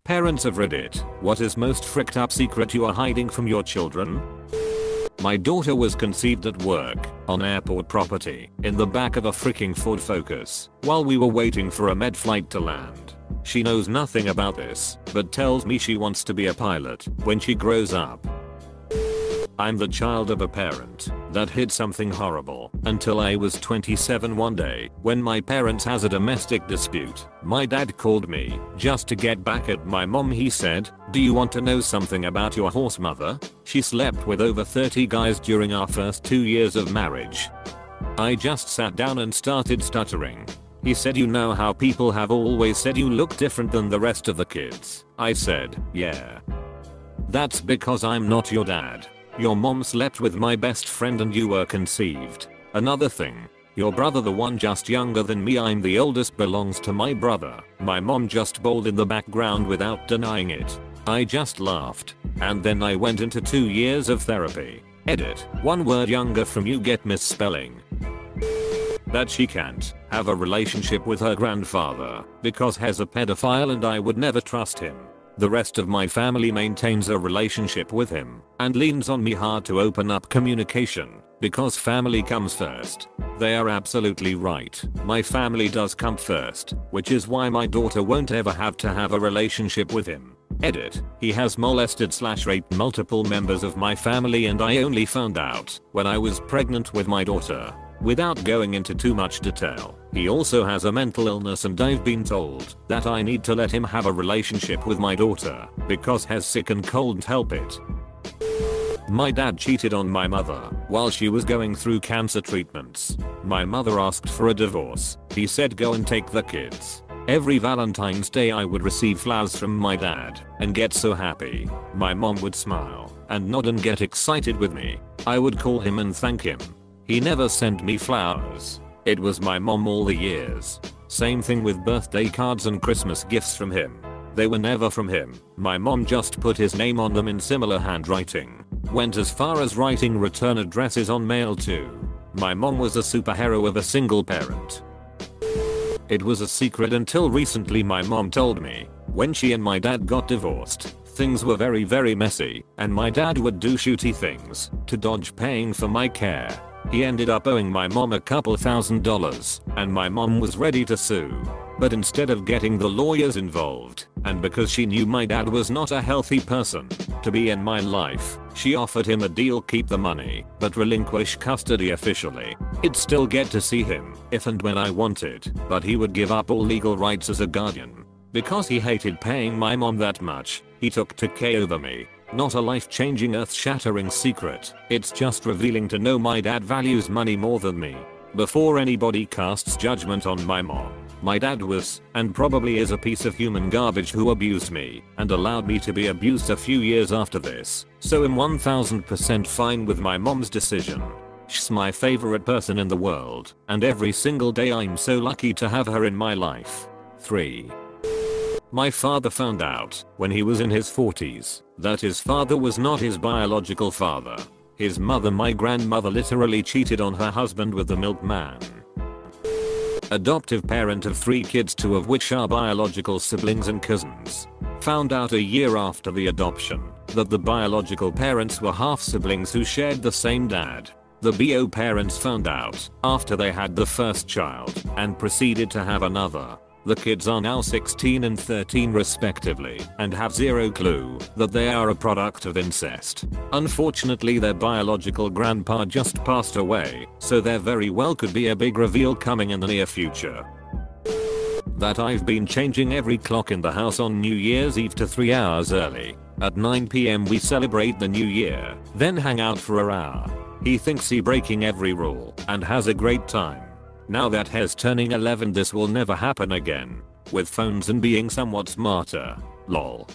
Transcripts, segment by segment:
Parents of Reddit, what is most fricked up secret you are hiding from your children? My daughter was conceived at work, on airport property, in the back of a freaking Ford Focus, while we were waiting for a med flight to land. She knows nothing about this, but tells me she wants to be a pilot when she grows up. I'm the child of a parent that hid something horrible until I was 27 one day when my parents has a domestic dispute. My dad called me just to get back at my mom. He said, "Do you want to know something about your horse mother? She slept with over 30 guys during our first 2 years of marriage." I just sat down and started stuttering. He said, "You know how people have always said you look different than the rest of the kids?" I said, "Yeah. That's because I'm not your dad. Your mom slept with my best friend and you were conceived. Another thing, your brother, the one just younger than me, I'm the oldest, belongs to my brother." My mom just bawled in the background without denying it. I just laughed. And then I went into 2 years of therapy. Edit, 1 word younger from you get misspelling. That she can't have a relationship with her grandfather because he's a pedophile and I would never trust him. The rest of my family maintains a relationship with him and leans on me hard to open up communication because family comes first. They are absolutely right. My family does come first, which is why my daughter won't ever have to have a relationship with him. Edit, he has molested/raped multiple members of my family and I only found out when I was pregnant with my daughter. Without going into too much detail, he also has a mental illness and I've been told that I need to let him have a relationship with my daughter because he's sick and can't help it. My dad cheated on my mother while she was going through cancer treatments. My mother asked for a divorce. He said, "Go and take the kids." Every Valentine's Day I would receive flowers from my dad and get so happy. My mom would smile and nod and get excited with me. I would call him and thank him. He never sent me flowers. It was my mom all the years. Same thing with birthday cards and Christmas gifts from him. They were never from him. My mom just put his name on them in similar handwriting. Went as far as writing return addresses on mail too. My mom was a superhero of a single parent. It was a secret until recently my mom told me. When she and my dad got divorced, things were very messy and my dad would do shooty things to dodge paying for my care. He ended up owing my mom a couple $1,000 and my mom was ready to sue. But instead of getting the lawyers involved, and because she knew my dad was not a healthy person to be in my life, she offered him a deal: keep the money, but relinquish custody officially. I'd still get to see him if and when I wanted, but he would give up all legal rights as a guardian. Because he hated paying my mom that much, he took to K over me. Not a life-changing, earth-shattering secret. It's just revealing to know my dad values money more than me. Before anybody casts judgment on my mom, my dad was, and probably is, a piece of human garbage who abused me and allowed me to be abused a few years after this. So I'm 1000% fine with my mom's decision. She's my favorite person in the world, and every single day I'm so lucky to have her in my life. 3. My father found out when he was in his 40s that his father was not his biological father. His mother, my grandmother, literally cheated on her husband with the milkman. Adoptive parent of 3 kids, 2 of which are biological siblings and cousins. Found out a year after the adoption that the biological parents were half siblings who shared the same dad. The BO parents found out after they had the first child and proceeded to have another. The kids are now 16 and 13 respectively and have zero clue that they are a product of incest. Unfortunately, their biological grandpa just passed away, so there very well could be a big reveal coming in the near future. That I've been changing every clock in the house on New Year's Eve to 3 hours early. At 9 PM we celebrate the new year, then hang out for an hour. He thinks he breaking every rule and has a great time. Now that he's turning 11, this will never happen again. With phones and being somewhat smarter. Lol.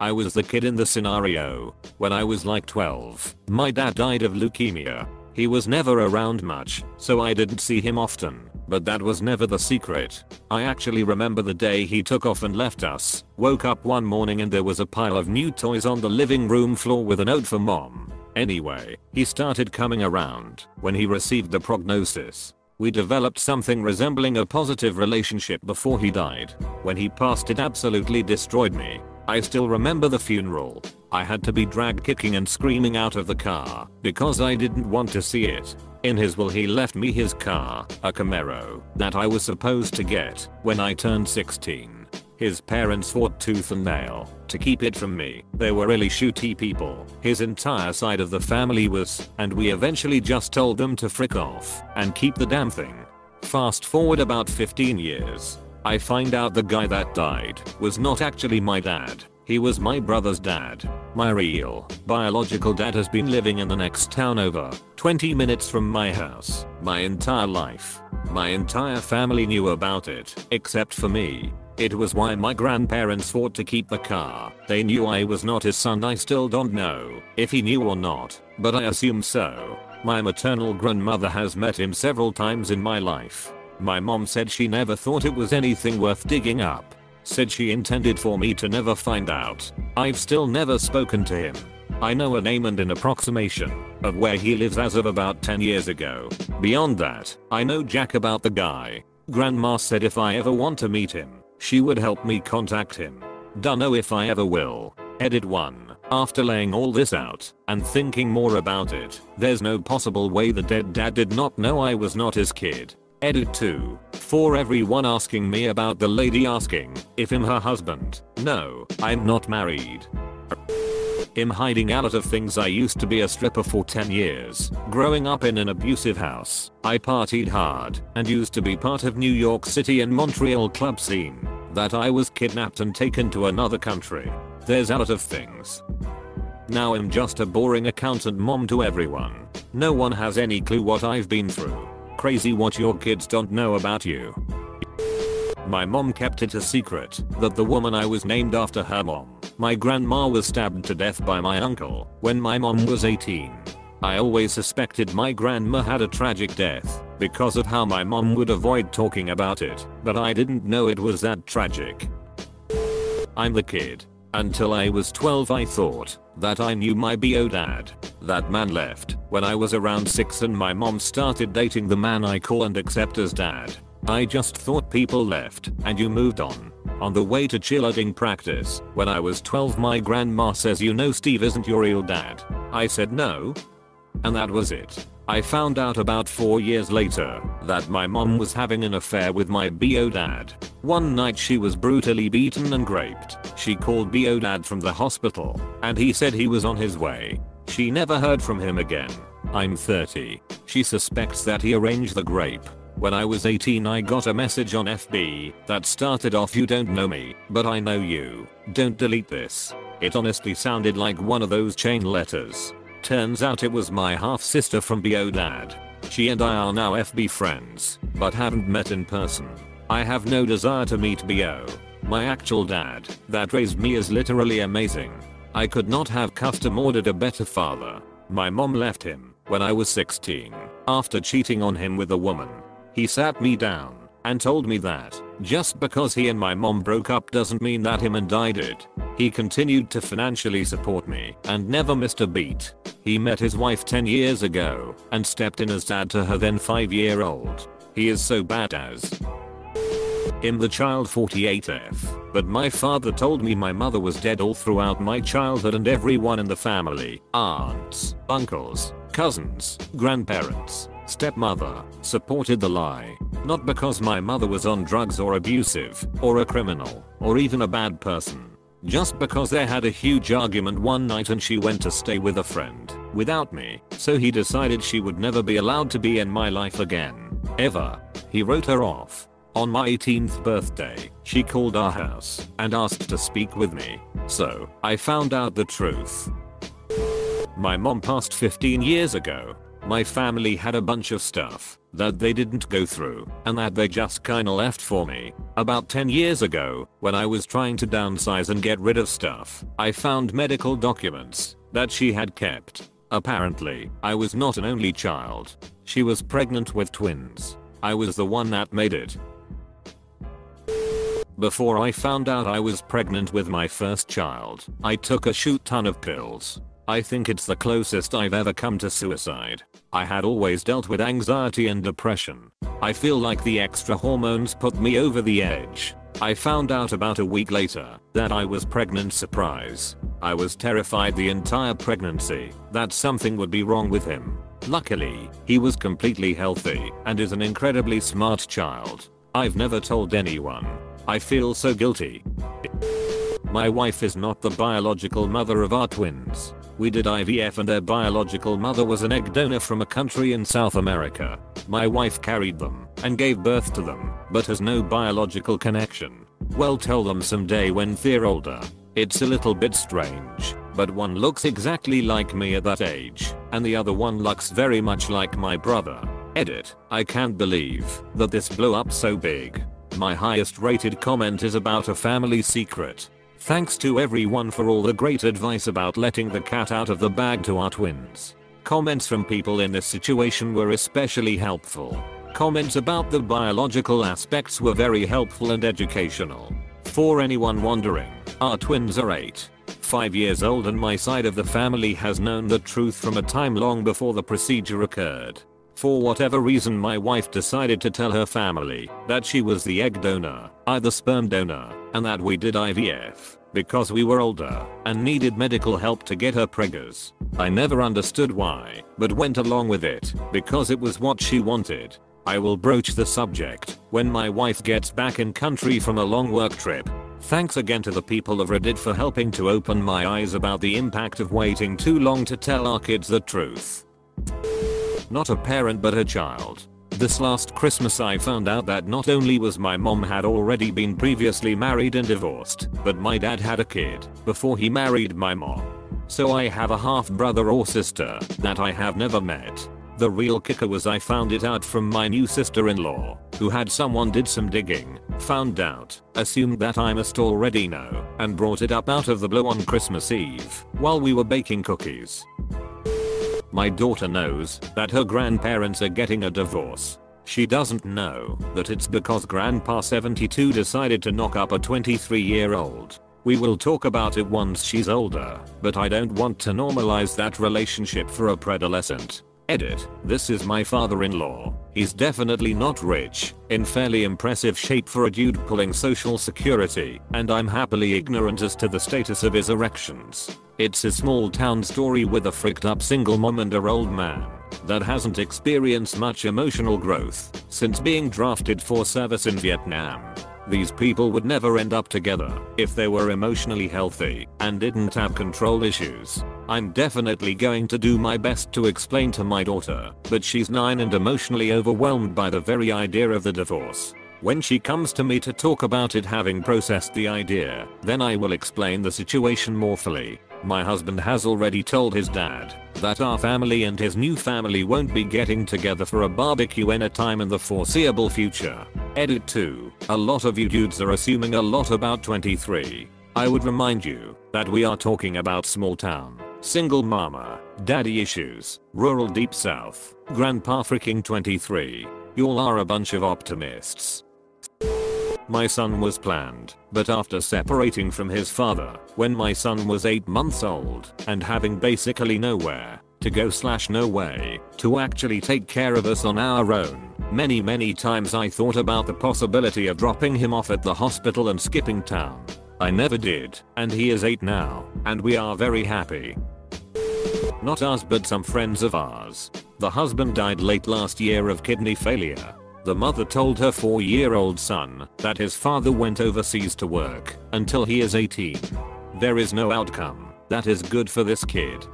I was the kid in the scenario. When I was like 12, my dad died of leukemia. He was never around much, so I didn't see him often, but that was never the secret. I actually remember the day he took off and left us. Woke up one morning and there was a pile of new toys on the living room floor with a note for mom. Anyway, he started coming around when he received the prognosis. We developed something resembling a positive relationship before he died. When he passed, it absolutely destroyed me. I still remember the funeral. I had to be dragged kicking and screaming out of the car because I didn't want to see it. In his will, he left me his car, a Camaro, that I was supposed to get when I turned 16. His parents fought tooth and nail to keep it from me. They were really shooty people. His entire side of the family was, and we eventually just told them to frick off and keep the damn thing. Fast forward about 15 years. I find out the guy that died was not actually my dad. He was my brother's dad. My real, biological dad has been living in the next town over 20 minutes from my house my entire life. My entire family knew about it, except for me. It was why my grandparents fought to keep the car. They knew I was not his son. I still don't know if he knew or not, but I assume so. My maternal grandmother has met him several times in my life. My mom said she never thought it was anything worth digging up. Said she intended for me to never find out. I've still never spoken to him. I know a name and an approximation of where he lives as of about 10 years ago. Beyond that, I know jack about the guy. Grandma said if I ever want to meet him, she would help me contact him. Dunno if I ever will. Edit 1. After laying all this out and thinking more about it, there's no possible way the dead dad did not know I was not his kid. Edit 2. For everyone asking me about the lady asking if I'm her husband. No, I'm not married. I'm hiding out of things. I used to be a stripper for 10 years, growing up in an abusive house. I partied hard and used to be part of New York City and Montreal club scene. That I was kidnapped and taken to another country. There's out of things. Now I'm just a boring accountant mom to everyone. No one has any clue what I've been through. Crazy what your kids don't know about you. My mom kept it a secret that the woman I was named after her mom, my grandma, was stabbed to death by my uncle when my mom was 18. I always suspected my grandma had a tragic death because of how my mom would avoid talking about it, but I didn't know it was that tragic. I'm the kid. Until I was 12 I thought that I knew my BO dad. That man left when I was around 6 and my mom started dating the man I call and accept as dad. I just thought people left and you moved on. On the way to cheerleading practice when I was 12 my grandma says, "You know Steve isn't your real dad." I said no. And that was it. I found out about 4 years later that my mom was having an affair with my BO dad. One night she was brutally beaten and raped. She called BO dad from the hospital and he said he was on his way. She never heard from him again. I'm 30. She suspects that he arranged the rape. When I was 18 I got a message on FB that started off, "You don't know me, but I know you. Don't delete this." It honestly sounded like one of those chain letters. Turns out it was my half sister from BO dad. She and I are now FB friends, but haven't met in person. I have no desire to meet BO. My actual dad that raised me is literally amazing. I could not have custom ordered a better father. My mom left him when I was 16 after cheating on him with a woman. He sat me down and told me that just because he and my mom broke up doesn't mean that him and I did. He continued to financially support me and never missed a beat. He met his wife 10 years ago and stepped in as dad to her then 5-year-old. He is so badass. I'm the child 48F, but my father told me my mother was dead all throughout my childhood and everyone in the family, aunts, uncles, cousins, grandparents, stepmother, supported the lie. Not because my mother was on drugs or abusive, or a criminal, or even a bad person. Just because they had a huge argument one night and she went to stay with a friend without me, so he decided she would never be allowed to be in my life again. Ever. He wrote her off. On my 18th birthday, she called our house and asked to speak with me. So, I found out the truth. My mom passed 15 years ago. My family had a bunch of stuff that they didn't go through and that they just kinda left for me. About 10 years ago, when I was trying to downsize and get rid of stuff, I found medical documents that she had kept. Apparently, I was not an only child. She was pregnant with twins. I was the one that made it. Before I found out I was pregnant with my first child, I took a shoot ton of pills. I think it's the closest I've ever come to suicide. I had always dealt with anxiety and depression. I feel like the extra hormones put me over the edge. I found out about a week later that I was pregnant. Surprise. I was terrified the entire pregnancy that something would be wrong with him. Luckily, he was completely healthy and is an incredibly smart child. I've never told anyone. I feel so guilty. My wife is not the biological mother of our twins. We did IVF and their biological mother was an egg donor from a country in South America. My wife carried them and gave birth to them, but has no biological connection. Well, tell them someday when they're older. It's a little bit strange, but one looks exactly like me at that age, and the other one looks very much like my brother. Edit. I can't believe that this blew up so big. My highest rated comment is about a family secret. Thanks to everyone for all the great advice about letting the cat out of the bag to our twins. Comments from people in this situation were especially helpful. Comments about the biological aspects were very helpful and educational. For anyone wondering, our twins are 5 years old and my side of the family has known the truth from a time long before the procedure occurred. For whatever reason my wife decided to tell her family that she was the egg donor, I the sperm donor, and that we did IVF because we were older and needed medical help to get her preggers. I never understood why, but went along with it because it was what she wanted. I will broach the subject when my wife gets back in country from a long work trip. Thanks again to the people of Reddit for helping to open my eyes about the impact of waiting too long to tell our kids the truth. Not a parent but a child. This last Christmas I found out that not only was my mom had already been previously married and divorced, but my dad had a kid before he married my mom. So I have a half brother or sister that I have never met. The real kicker was I found it out from my new sister-in-law, who had someone did some digging, found out, assumed that I must already know, and brought it up out of the blue on Christmas Eve while we were baking cookies. My daughter knows that her grandparents are getting a divorce. She doesn't know that it's because Grandpa 72 decided to knock up a 23-year-old. We will talk about it once she's older, but I don't want to normalize that relationship for a predolescent. Edit. This is my father-in-law. He's definitely not rich, in fairly impressive shape for a dude pulling social security, and I'm happily ignorant as to the status of his erections. It's a small town story with a fricked up single mom and a old man that hasn't experienced much emotional growth since being drafted for service in Vietnam. These people would never end up together if they were emotionally healthy and didn't have control issues. I'm definitely going to do my best to explain to my daughter, but she's 9 and emotionally overwhelmed by the very idea of the divorce. When she comes to me to talk about it, having processed the idea, then I will explain the situation more fully. My husband has already told his dad that our family and his new family won't be getting together for a barbecue anytime in the foreseeable future. Edit 2. A lot of you dudes are assuming a lot about 23. I would remind you that we are talking about small town, single mama, daddy issues, rural deep south, grandpa freaking 23. Y'all are a bunch of optimists. My son was planned, but after separating from his father when my son was 8 months old and having basically nowhere to go / no way to actually take care of us on our own, many times I thought about the possibility of dropping him off at the hospital and skipping town. I never did, and he is 8 now, and we are very happy. Not us but some friends of ours. The husband died late last year of kidney failure. The mother told her 4-year-old son that his father went overseas to work until he is 18. There is no outcome that is good for this kid.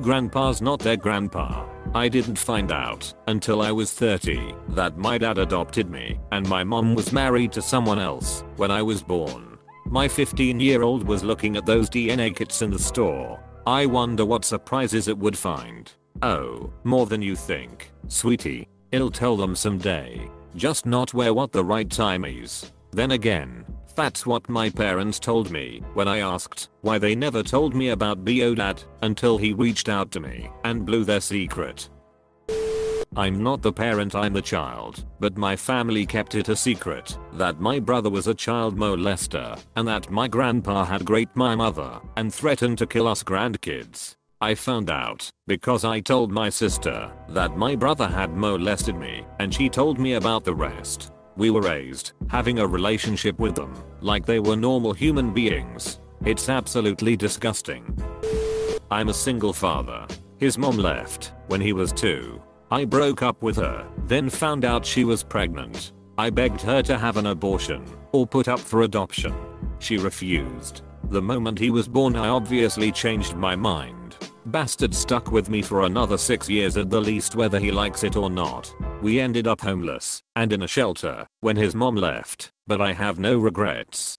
Grandpa's not their grandpa. I didn't find out until I was 30 that my dad adopted me and my mom was married to someone else when I was born. My 15-year-old was looking at those DNA kits in the store. I wonder what surprises it would find. Oh, more than you think, sweetie. I'll tell them someday. Just not where what the right time is. Then again, that's what my parents told me when I asked why they never told me about BO Dad until he reached out to me and blew their secret. I'm not the parent, I'm the child, but my family kept it a secret that my brother was a child molester and that my grandpa had raped my mother and threatened to kill us grandkids. I found out because I told my sister that my brother had molested me and she told me about the rest. We were raised having a relationship with them like they were normal human beings. It's absolutely disgusting. I'm a single father. His mom left when he was 2. I broke up with her, then found out she was pregnant. I begged her to have an abortion or put up for adoption. She refused. The moment he was born I obviously changed my mind. Bastard stuck with me for another 6 years at the least whether he likes it or not. We ended up homeless and in a shelter when his mom left, but I have no regrets.